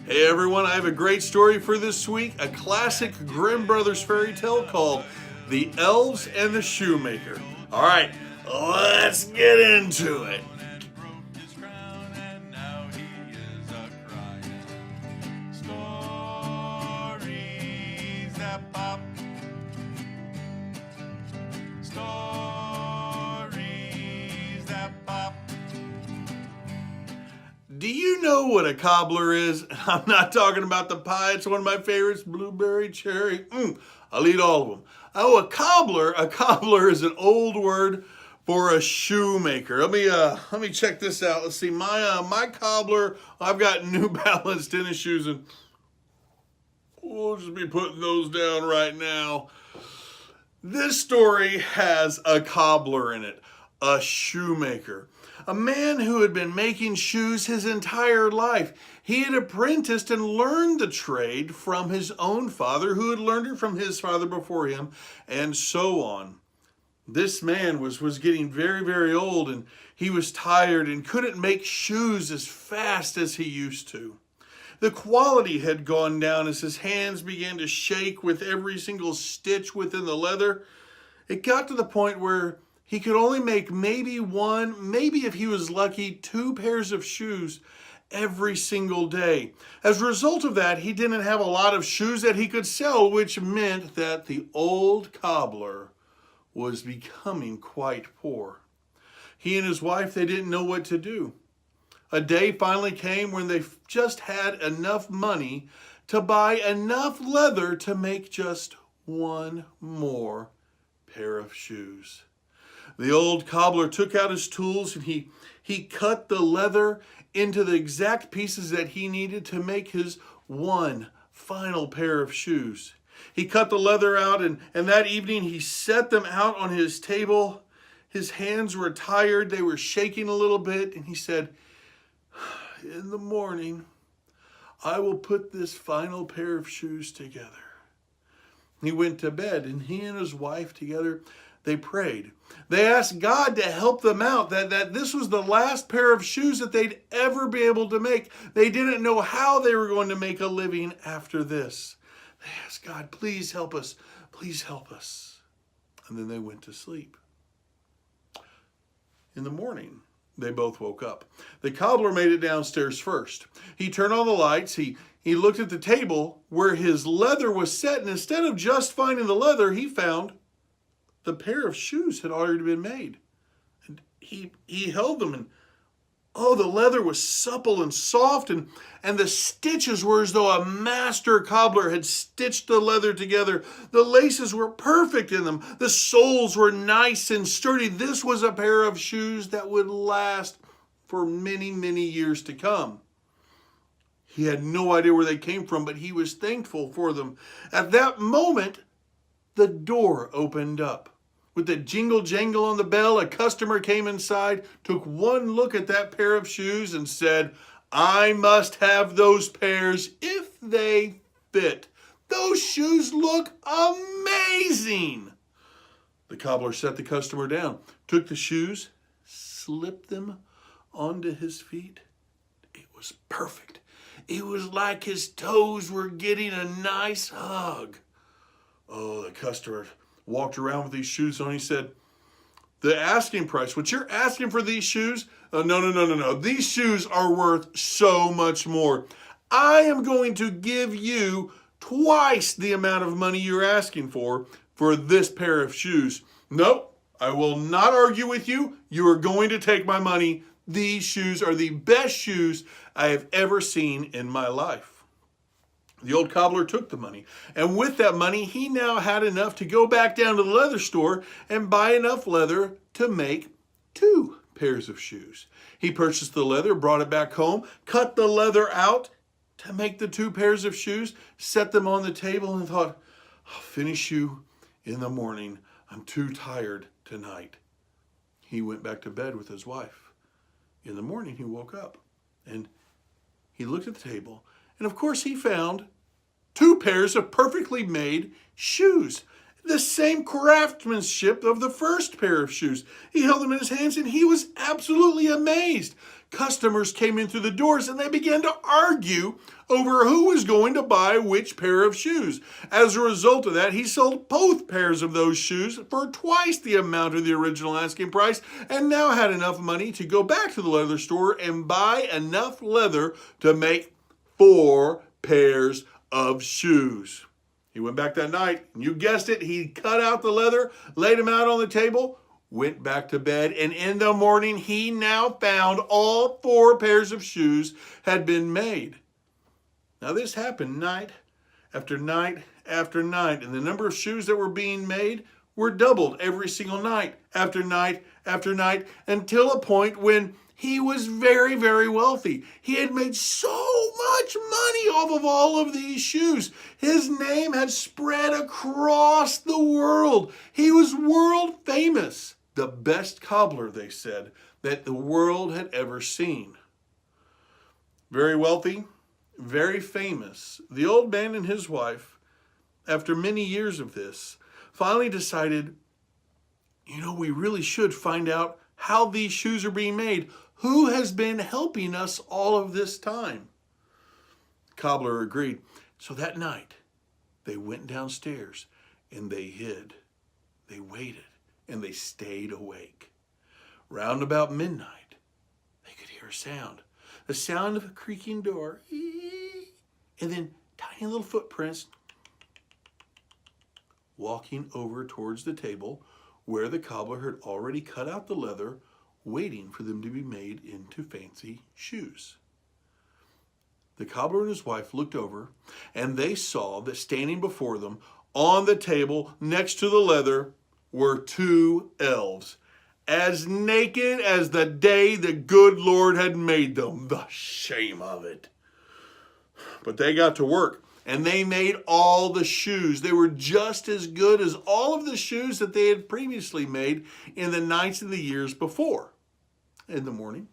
Hey everyone, I have a great story for this week, a classic Grimm Brothers fairy tale called The Elves and the Shoemaker. All right, let's get into it. Do you know what a cobbler is? I'm not talking about the pie. It's one of my favorites, blueberry, cherry. I'll eat all of them. Oh, a cobbler is an old word for a shoemaker. Let me check this out. Let's see. My cobbler. I've got New Balance tennis shoes, and we'll just be putting those down right now. This story has a cobbler in it, a shoemaker, a man who had been making shoes his entire life. He had apprenticed and learned the trade from his own father, who had learned it from his father before him, and so on. This man was getting very, very old, and he was tired and couldn't make shoes as fast as he used to. The quality had gone down as his hands began to shake with every single stitch within the leather. It got to the point where he could only make maybe one, maybe if he was lucky, two pairs of shoes every single day. As a result of that, he didn't have a lot of shoes that he could sell, which meant that the old cobbler was becoming quite poor. He and his wife, they didn't know what to do. A day finally came when they just had enough money to buy enough leather to make just one more pair of shoes. The old cobbler took out his tools and he cut the leather into the exact pieces that he needed to make his one final pair of shoes. He cut the leather out, and that evening he set them out on his table. His hands were tired, they were shaking a little bit, and he said, "In the morning, I will put this final pair of shoes together." He went to bed, and he and his wife together, they prayed. They asked God to help them out, that this was the last pair of shoes that they'd ever be able to make. They didn't know how they were going to make a living after this. They asked God, "Please help us, please help us." And then they went to sleep. In the morning, they both woke up. The cobbler made it downstairs first. He turned on the lights. He looked at the table where his leather was set, and instead of just finding the leather, he found the pair of shoes had already been made. And he held them, and oh, the leather was supple and soft, and the stitches were as though a master cobbler had stitched the leather together. The laces were perfect in them. The soles were nice and sturdy. This was a pair of shoes that would last for many, many years to come. He had no idea where they came from, but he was thankful for them. At that moment, the door opened up. With the jingle jangle on the bell, a customer came inside, took one look at that pair of shoes, and said, "I must have those pairs if they fit. Those shoes look amazing." The cobbler set the customer down, took the shoes, slipped them onto his feet. It was perfect. It was like his toes were getting a nice hug. Oh, the customer walked around with these shoes on. He said, "The asking price, what you're asking for these shoes? No. These shoes are worth so much more. I am going to give you twice the amount of money you're asking for this pair of shoes." "No, I will not argue with you. You are going to take my money. These shoes are the best shoes I have ever seen in my life." The old cobbler took the money, and with that money, he now had enough to go back down to the leather store and buy enough leather to make two pairs of shoes. He purchased the leather, brought it back home, cut the leather out to make the two pairs of shoes, set them on the table, and thought, "I'll finish you in the morning. I'm too tired tonight." He went back to bed with his wife. In the morning, he woke up, and he looked at the table, and of course he found two pairs of perfectly made shoes. The same craftsmanship of the first pair of shoes. He held them in his hands and he was absolutely amazed. Customers came in through the doors and they began to argue over who was going to buy which pair of shoes. As a result of that, he sold both pairs of those shoes for twice the amount of the original asking price and now had enough money to go back to the leather store and buy enough leather to make 4 pairs of shoes. He went back that night, and you guessed it, he cut out the leather, laid them out on the table, went back to bed, and in the morning he now found all 4 pairs of shoes had been made. Now this happened night after night after night, and the number of shoes that were being made were doubled every single night after night after night until a point when he was very, very wealthy. He had made so much money off of all of these shoes. His name had spread across the world. He was world famous. The best cobbler, they said, that the world had ever seen. Very wealthy, very famous. The old man and his wife, after many years of this, finally decided, we really should find out how these shoes are being made. Who has been helping us all of this time? The cobbler agreed. So that night, they went downstairs and they hid. They waited and they stayed awake. Round about midnight, they could hear a sound. The sound of a creaking door. And then tiny little footprints walking over towards the table where the cobbler had already cut out the leather, waiting for them to be made into fancy shoes. The cobbler and his wife looked over and they saw that standing before them on the table next to the leather were 2 elves, as naked as the day the good Lord had made them. The shame of it. But they got to work and they made all the shoes. They were just as good as all of the shoes that they had previously made in the nights and the years before. In the morning,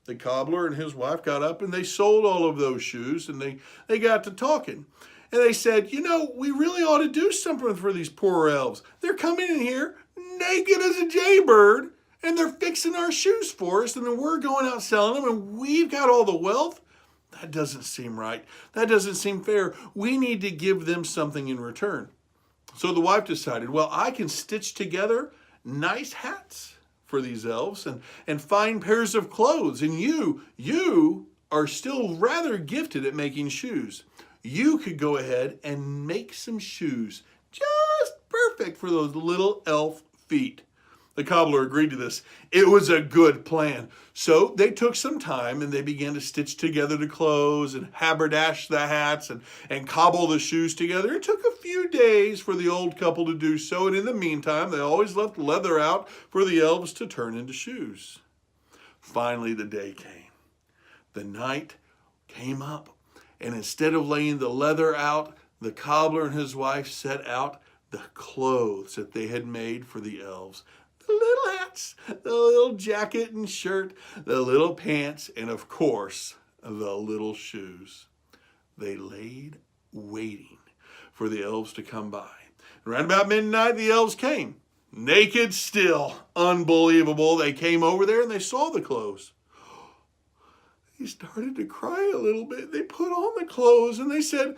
the cobbler and his wife got up and they sold all of those shoes, and they got to talking. And they said, we really ought to do something for these poor elves. They're coming in here naked as a jaybird and they're fixing our shoes for us, and then we're going out selling them and we've got all the wealth. That doesn't seem right. That doesn't seem fair. We need to give them something in return. So the wife decided, well, I can stitch together nice hats for these elves and fine pairs of clothes. And you are still rather gifted at making shoes. You could go ahead and make some shoes just perfect for those little elf feet. The cobbler agreed to this. It was a good plan. So they took some time and they began to stitch together the clothes and haberdash the hats and cobble the shoes together. It took a few days for the old couple to do so. And in the meantime, they always left leather out for the elves to turn into shoes. Finally, the day came. The night came up. And instead of laying the leather out, the cobbler and his wife set out the clothes that they had made for the elves. The little hats, the little jacket and shirt, the little pants, and of course, the little shoes. They laid waiting for the elves to come by. Around about midnight, the elves came. Naked still. Unbelievable. They came over there and they saw the clothes. They started to cry a little bit. They put on the clothes and they said,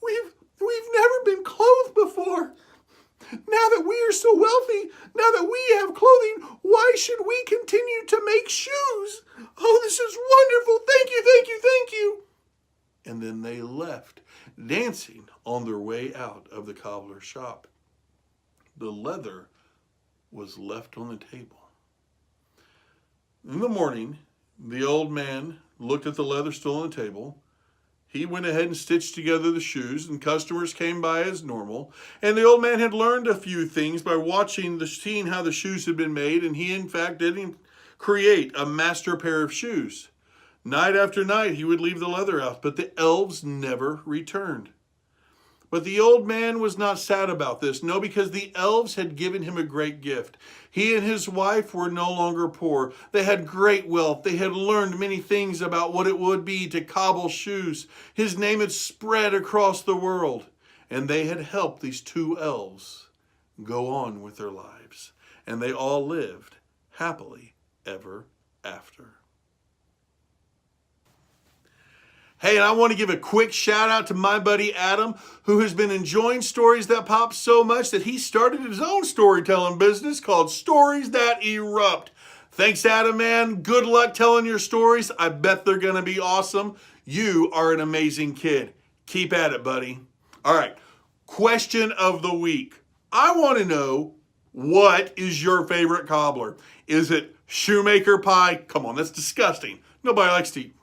we've never been clothed before. Now that we are so wealthy, now that we have clothing, why should we continue to make shoes? Oh, this is wonderful. Thank you, thank you, thank you. And then they left, dancing on their way out of the cobbler's shop. The leather was left on the table. In the morning, the old man looked at the leather still on the table. He went ahead and stitched together the shoes, and customers came by as normal. And the old man had learned a few things by seeing how the shoes had been made, and he in fact didn't create a master pair of shoes. Night after night he would leave the leather out, but the elves never returned. But the old man was not sad about this. No, because the elves had given him a great gift. He and his wife were no longer poor. They had great wealth. They had learned many things about what it would be to cobble shoes. His name had spread across the world. and they had helped these two elves go on with their lives. And they all lived happily ever after. Hey, and I want to give a quick shout out to my buddy Adam, who has been enjoying Stories That Pop so much that he started his own storytelling business called Stories That Erupt. Thanks, Adam, man. Good luck telling your stories. I bet they're going to be awesome. You are an amazing kid. Keep at it, buddy. All right, question of the week. I want to know, what is your favorite cobbler? Is it shoemaker pie? Come on, that's disgusting. Nobody likes to eat.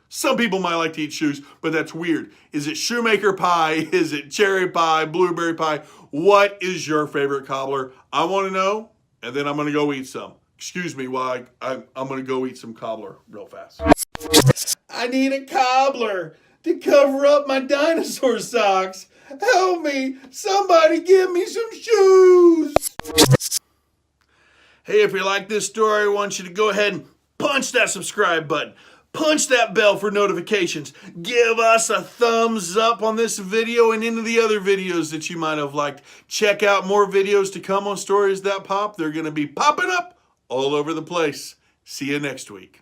Some people might like to eat shoes, but that's weird. Is it shoemaker pie? Is it cherry pie, blueberry pie? What is your favorite cobbler? I want to know, and then I'm going to go eat some. Excuse me while I'm going to go eat some cobbler real fast. I need a cobbler to cover up my dinosaur socks. Help me. Somebody give me some shoes. Hey, if you like this story, I want you to go ahead and punch that subscribe button. Punch that bell for notifications. Give us a thumbs up on this video and into the other videos that you might have liked. Check out more videos to come on Stories That Pop. They're going to be popping up all over the place. See you next week.